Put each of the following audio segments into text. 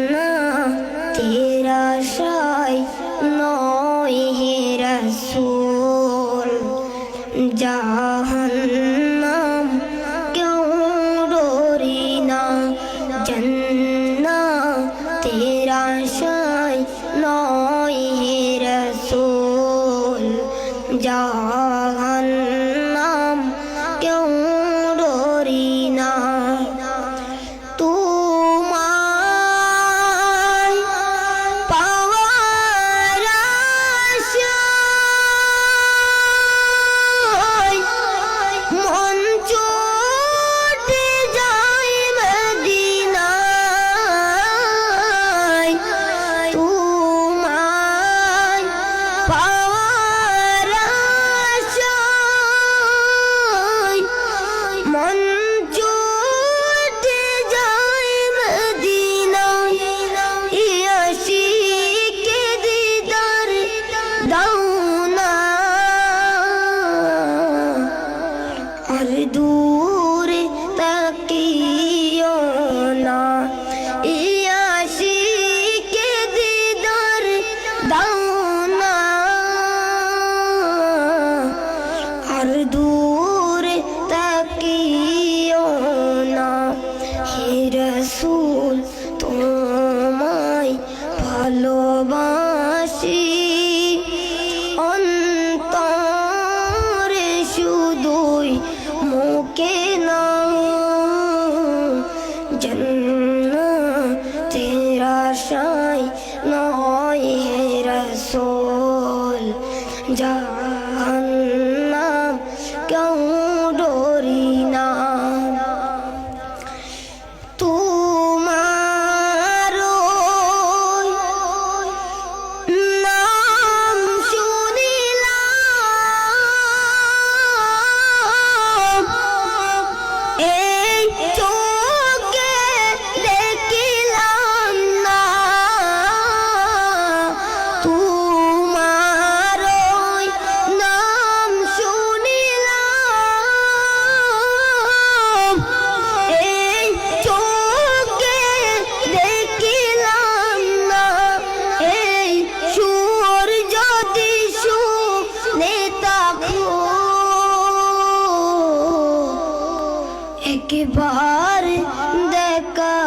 জান্নাতের আশায় নয় হে রাসূল, জাহান্নাম কেউ ডরি না। জান্নাতের আশায় নয় হে রাসূল, জাহান্নাম কেউ ডরি না। তোমায় পাওয়ার আশায় মন ছুটে যায় মদিনায়। তোমায় পাওয়ার আশায় মন ছুটে যায় মদিনায়। আশিকে দিদার দাও না, আর দূরে তাকিও না। আশিকে দিদার দাও না, আর দূরে তাকিও না। হে রাসূল তোমায় ভালোবাসি, অন্তরে শুধুই মুখে না। জান্নাতের আশায় নয় হে রাসূল, জাহান্নাম কেউ ডরি না। তোমার নাম শুনিলাম, এই চোখে দেখিলাম না। তোমার নাম শুনিলাম, এই চোখে দেখিলাম না। এই সুর যদি শুনে থাকো, একবার দেখা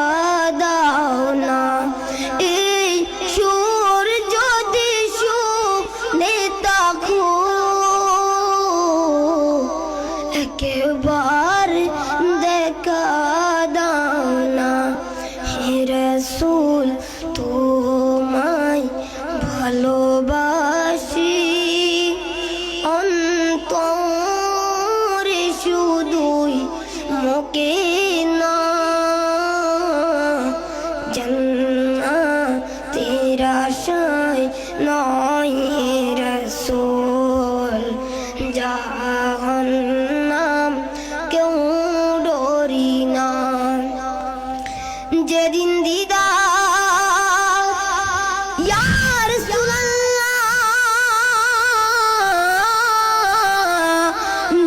দাও না। এই সুর যদি শুনে থাকো, একবার দেখা দাও না। হে রাসূল তোমায় ভালোবাসি, অন্তরে শুধুই মুখে না। জান্নাতের আশায় নয় হে রাসূল, জাহান্নাম কেউ ডরি না। যেদিন দিদার ইয়া রাসূলুল্লাহ,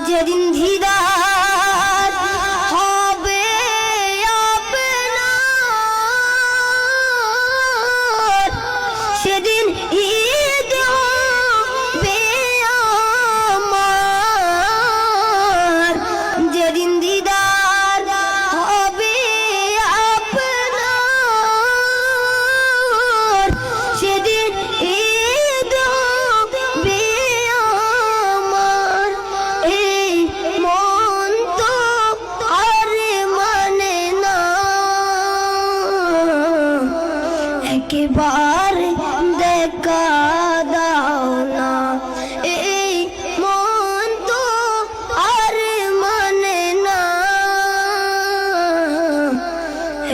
যেদিন দিদার হবে আপনার, সেদিন ঈদ হবে আমার। যেদিন দিদার হবে আপনার, সেদিন ঈদ হবে আমার। এই মন তো আর মানে না, একবার দেখা দাও না। এই মন তো আর মানে না,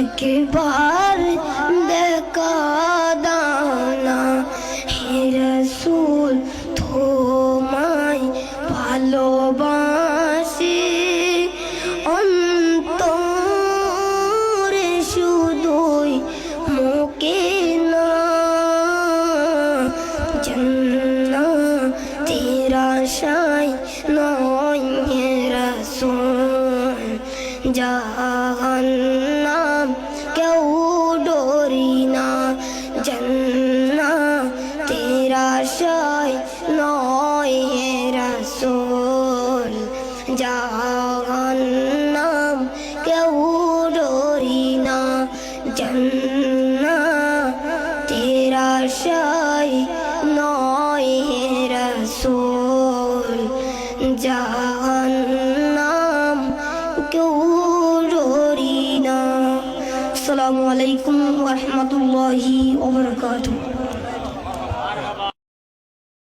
একবার দেখা দাও না। হে রাসূল তোমায় ভালোবাসি, অন্তরে শুধুই মুখে না। জান্নাতের আশায় নয় হে রাসূল, জাহান্নাম কেউ জাহান্নাম কেউ ডরি না জান্নাতের আশায় নয় হে রাসূল জাহান্নাম কেউ ডরি না। আসসালামু আলাইকুম ওয়া রাহমাতুল্লাহি ওয়া বারাকাতুহু।